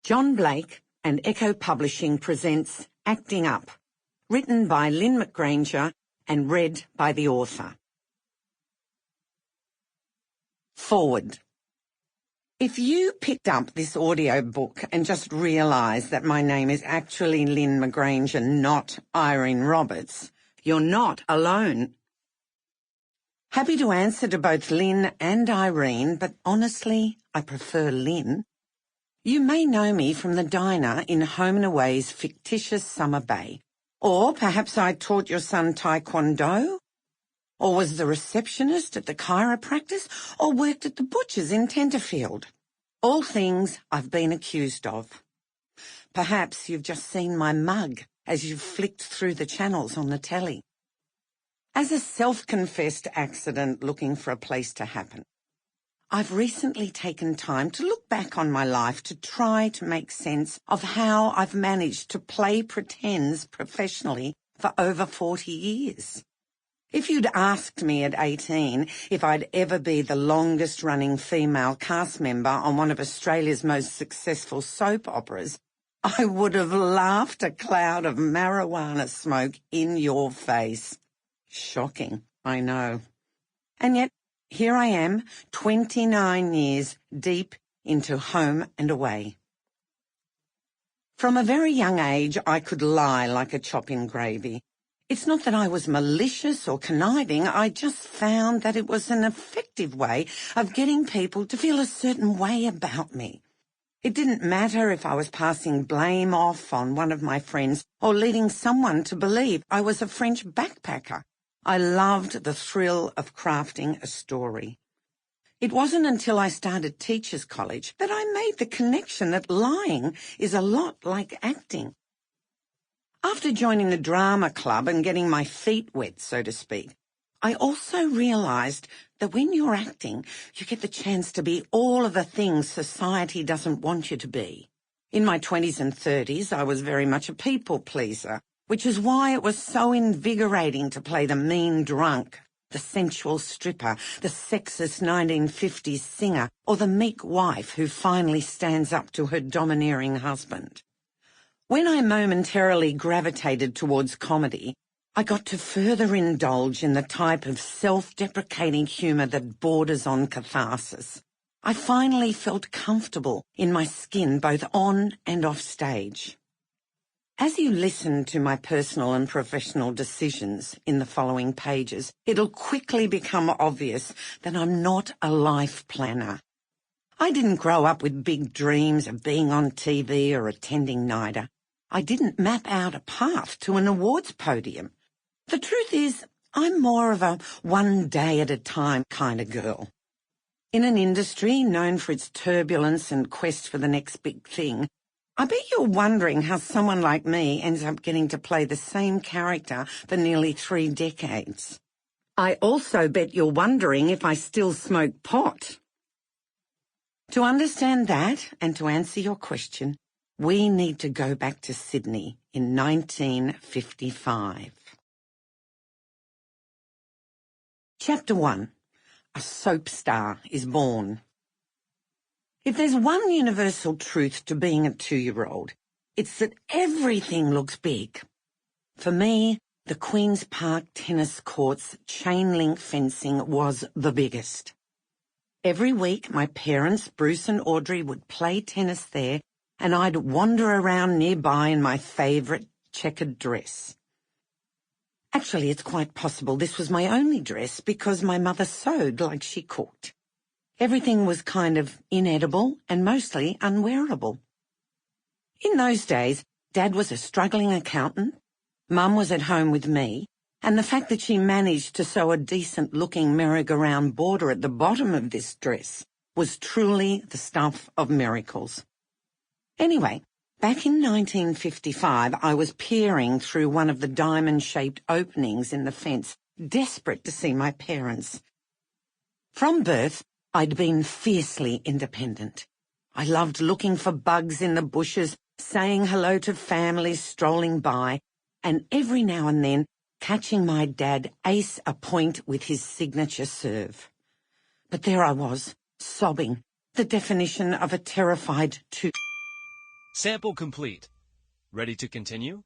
John Blake and Echo Publishing presents Acting Up, written by Lynne McGranger and read by the author. Forward. If you picked up this audiobook and just realised that my name is actually Lynne McGranger, not Irene Roberts, you're not alone. Happy to answer to both Lynne and Irene, but honestly, I prefer Lynne. You may know me from the diner in Home and Away's fictitious Summer Bay. Or perhaps I taught your son Taekwondo, or was the receptionist at the chiropractor's, or worked at the butcher's in Tenterfield. All things I've been accused of. Perhaps you've just seen my mug as you've flicked through the channels on the telly. As a self-confessed accident looking for a place to happen, I've recently taken time to look back on my life to try to make sense of how I've managed to play pretends professionally for over 40 years. If you'd asked me at 18 if I'd ever be the longest-running female cast member on one of Australia's most successful soap operas, I would have laughed a cloud of marijuana smoke in your face. Shocking, I know. And yet, here I am, 29 years deep into Home and Away. From a very young age, I could lie like a chop in gravy. It's not that I was malicious or conniving, I just found that it was an effective way of getting people to feel a certain way about me. It didn't matter if I was passing blame off on one of my friends or leading someone to believe I was a French backpacker. I loved the thrill of crafting a story. It wasn't until I started Teachers College that I made the connection that lying is a lot like acting. After joining the drama club and getting my feet wet, so to speak, I also realised that when you're acting, you get the chance to be all of the things society doesn't want you to be. In my 20s and 30s, I was very much a people pleaser, which is why it was so invigorating to play the mean drunk, the sensual stripper, the sexist 1950s singer, or the meek wife who finally stands up to her domineering husband. When I momentarily gravitated towards comedy, I got to further indulge in the type of self-deprecating humour that borders on catharsis. I finally felt comfortable in my skin both on and off stage. As you listen to my personal and professional decisions in the following pages, it'll quickly become obvious that I'm not a life planner. I didn't grow up with big dreams of being on TV or attending NIDA. I didn't map out a path to an awards podium. The truth is, I'm more of a one day at a time kind of girl. In an industry known for its turbulence and quest for the next big thing, I bet you're wondering how someone like me ends up getting to play the same character for nearly 3 decades. I also bet you're wondering if I still smoke pot. To understand that and to answer your question, we need to go back to Sydney in 1955. Chapter 1. A soap star is born. If there's one universal truth to being a 2-year-old, it's that everything looks big. For me, the Queen's Park tennis court's chain-link fencing was the biggest. Every week, my parents, Bruce and Audrey, would play tennis there, and I'd wander around nearby in my favourite checkered dress. Actually, it's quite possible this was my only dress because my mother sewed like she cooked. Everything was kind of inedible and mostly unwearable. In those days, Dad was a struggling accountant, Mum was at home with me, and the fact that she managed to sew a decent-looking merry-go-round border at the bottom of this dress was truly the stuff of miracles. Anyway, back in 1955, I was peering through one of the diamond-shaped openings in the fence, desperate to see my parents. From birth, I'd been fiercely independent. I loved looking for bugs in the bushes, saying hello to families strolling by, and every now and then catching my dad ace a point with his signature serve. But there I was, sobbing, the definition of a terrified Sample complete. Ready to continue?